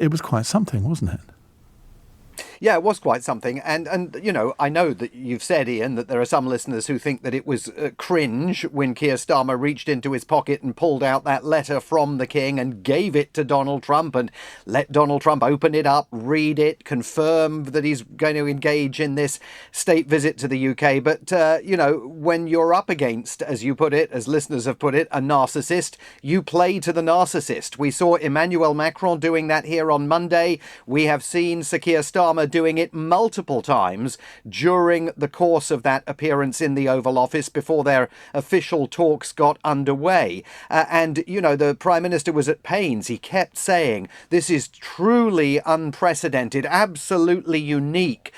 It was quite something, wasn't it? Yeah, it was quite something. And you know, I know that you've said, Ian, that there are some listeners who think that it was cringe when Keir Starmer reached into his pocket and pulled out that letter from the King and gave it to Donald Trump and let Donald Trump open it up, read it, confirm that he's going to engage in this state visit to the UK. But, you know, when you're up against, as you put it, as listeners have put it, a narcissist, you play to the narcissist. We saw Emmanuel Macron doing that here on Monday. We have seen Sir Keir Starmer doing it multiple times during the course of that appearance in the Oval Office before their official talks got underway. And, you know, the Prime Minister was at pains. He kept saying, this is truly unprecedented, absolutely unique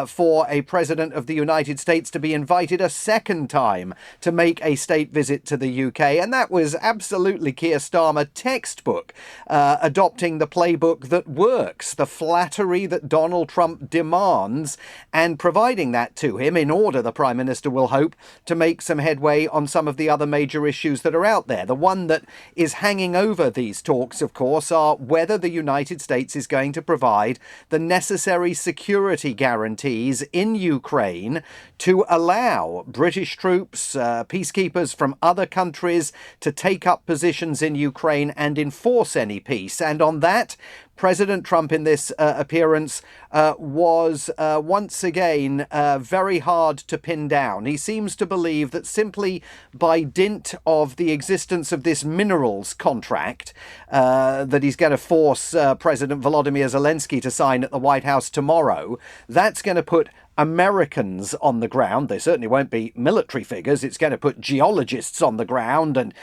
for a President of the United States to be invited a second time to make a state visit to the UK. And that was absolutely Keir Starmer textbook, adopting the playbook that works, the flattery that Donald Trump demands, and providing that to him in order, the Prime Minister will hope, to make some headway on some of the other major issues that are out there. The one that is hanging over these talks, of course, are whether the United States is going to provide the necessary security guarantees in Ukraine to allow British troops, peacekeepers from other countries to take up positions in Ukraine and enforce any peace. And on that, President Trump in this appearance was once again very hard to pin down. He seems to believe that simply by dint of the existence of this minerals contract that he's going to force President Volodymyr Zelensky to sign at the White House tomorrow, that's going to put Americans on the ground. There certainly won't be military figures. It's going to put geologists on the ground and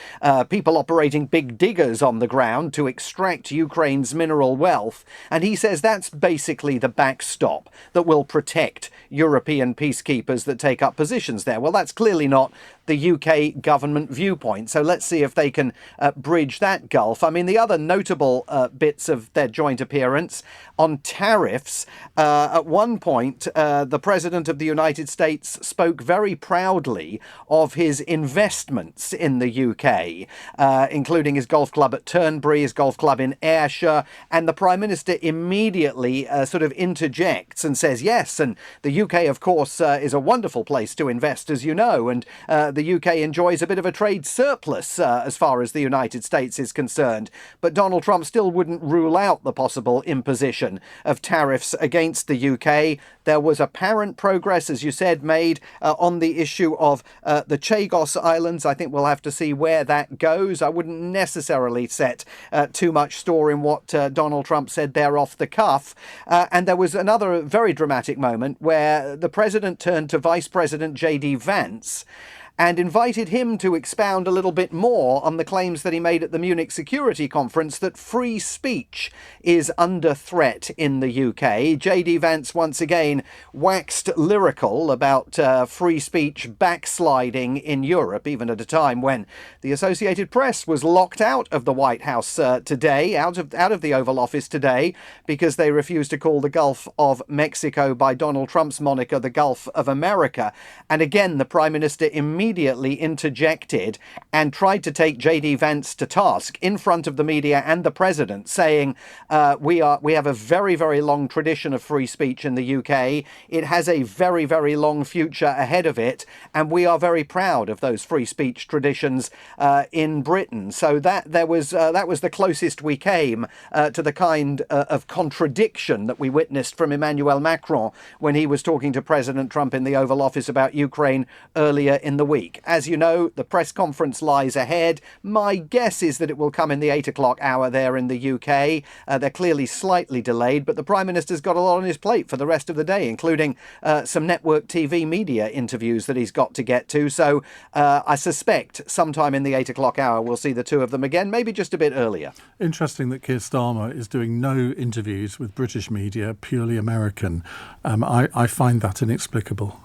people operating big diggers on the ground to extract Ukraine's mineral wealth. And he says that's basically the backstop that will protect European peacekeepers that take up positions there. Well, that's clearly not the UK government viewpoint. So let's see if they can bridge that gulf. I mean, the other notable bits of their joint appearance on tariffs, at one point, the President of the United States spoke very proudly of his investments in the UK, including his golf club at Turnberry, his golf club in Ayrshire, and the Prime Minister immediately sort of interjects and says, yes, and the UK, of course, is a wonderful place to invest, as you know, and the UK enjoys a bit of a trade surplus as far as the United States is concerned. But Donald Trump still wouldn't rule out the possible imposition of tariffs against the UK. There was apparent progress, as you said, made on the issue of the Chagos Islands. I think we'll have to see where that goes. I wouldn't necessarily set too much store in what Donald Trump said there off the cuff. And there was another very dramatic moment where the president turned to Vice President J.D. Vance and invited him to expound a little bit more on the claims that he made at the Munich Security Conference that free speech is under threat in the UK. J.D. Vance once again waxed lyrical about free speech backsliding in Europe, even at a time when the Associated Press was locked out of the White House today, out of the Oval Office today, because they refused to call the Gulf of Mexico by Donald Trump's moniker the Gulf of America. And again, the Prime Minister immediately interjected and tried to take J.D. Vance to task in front of the media and the president, saying we have a very, very long tradition of free speech in the UK. It has a very, very long future ahead of it, and we are very proud of those free speech traditions in Britain. So that was the closest we came to the kind of contradiction that we witnessed from Emmanuel Macron when he was talking to President Trump in the Oval Office about Ukraine earlier in the week. As you know, the press conference lies ahead. My guess is that it will come in the 8 o'clock hour there in the UK. They're clearly slightly delayed, but the Prime Minister's got a lot on his plate for the rest of the day, including some network TV media interviews that he's got to get to. So I suspect sometime in the 8 o'clock hour we'll see the two of them again, maybe just a bit earlier. Interesting that Keir Starmer is doing no interviews with British media, purely American. I find that inexplicable.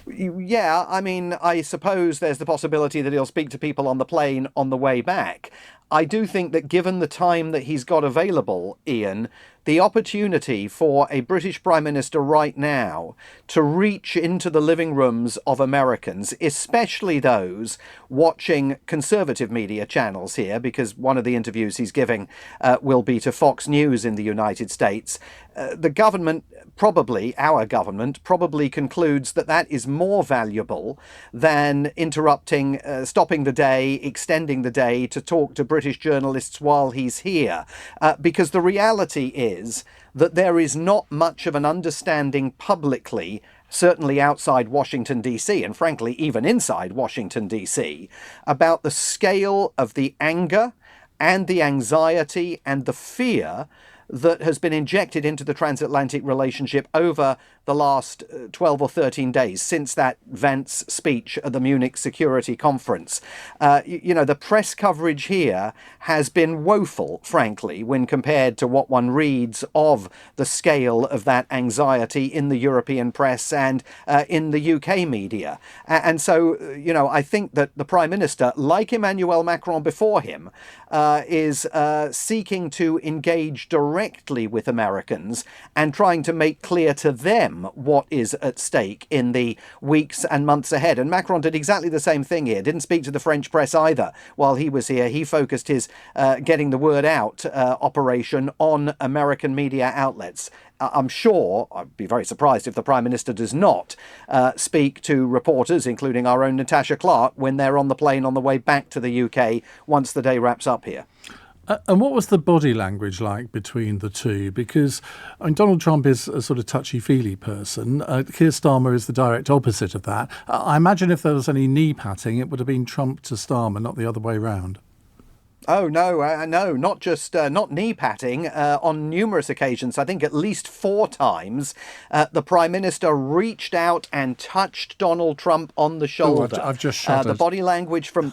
Yeah, I mean, I suppose there's the possibility that he'll speak to people on the plane on the way back. I do think that given the time that he's got available, Ian, the opportunity for a British Prime Minister right now to reach into the living rooms of Americans, especially those watching conservative media channels here, because one of the interviews he's giving will be to Fox News in the United States. The government, probably, our government, probably concludes that that is more valuable than interrupting, stopping the day, extending the day to talk to British journalists while he's here. Because the reality is that there is not much of an understanding publicly, certainly outside Washington, D.C., and frankly, even inside Washington, D.C., about the scale of the anger and the anxiety and the fear that has been injected into the transatlantic relationship over the last 12 or 13 days since that Vance speech at the Munich Security Conference. The press coverage here has been woeful, frankly, when compared to what one reads of the scale of that anxiety in the European press and in the UK media. And so, I think that the Prime Minister, like Emmanuel Macron before him, is seeking to engage directly with Americans and trying to make clear to them what is at stake in the weeks and months ahead. And Macron did exactly the same thing here. Didn't speak to the French press either while he was here. He focused his getting the word out operation on American media outlets. I'm sure, I'd be very surprised if the Prime Minister does not speak to reporters, including our own Natasha Clark, when they're on the plane on the way back to the UK once the day wraps up here. And what was the body language like between the two? Because Donald Trump is a sort of touchy-feely person. Keir Starmer is the direct opposite of that. I imagine if there was any knee patting, it would have been Trump to Starmer, not the other way round. Oh, no, not knee patting. On numerous occasions, I think at least 4 times, the Prime Minister reached out and touched Donald Trump on the shoulder. I've just shuddered. The body language from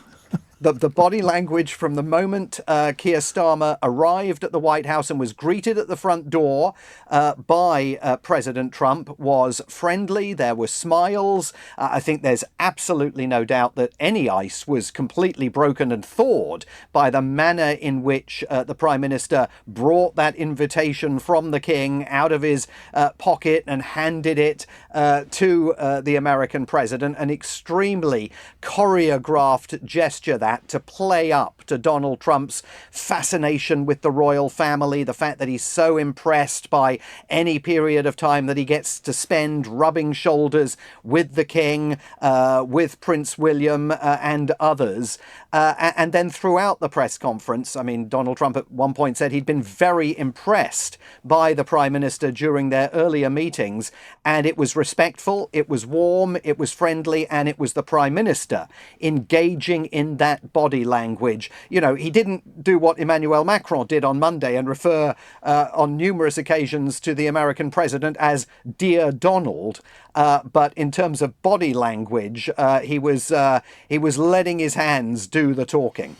The body language from the moment Keir Starmer arrived at the White House and was greeted at the front door by President Trump was friendly. There were smiles. I think there's absolutely no doubt that any ice was completely broken and thawed by the manner in which the Prime Minister brought that invitation from the King out of his pocket and handed it to the American president. An extremely choreographed gesture to play up to Donald Trump's fascination with the royal family, the fact that he's so impressed by any period of time that he gets to spend rubbing shoulders with the King, with Prince William and others. And then throughout the press conference, Donald Trump at one point said he'd been very impressed by the Prime Minister during their earlier meetings, and it was respectful, it was warm, it was friendly, and it was the Prime Minister engaging in that body language. He didn't do what Emmanuel Macron did on Monday and refer on numerous occasions to the American president as Dear Donald. But in terms of body language, he was letting his hands do the talking.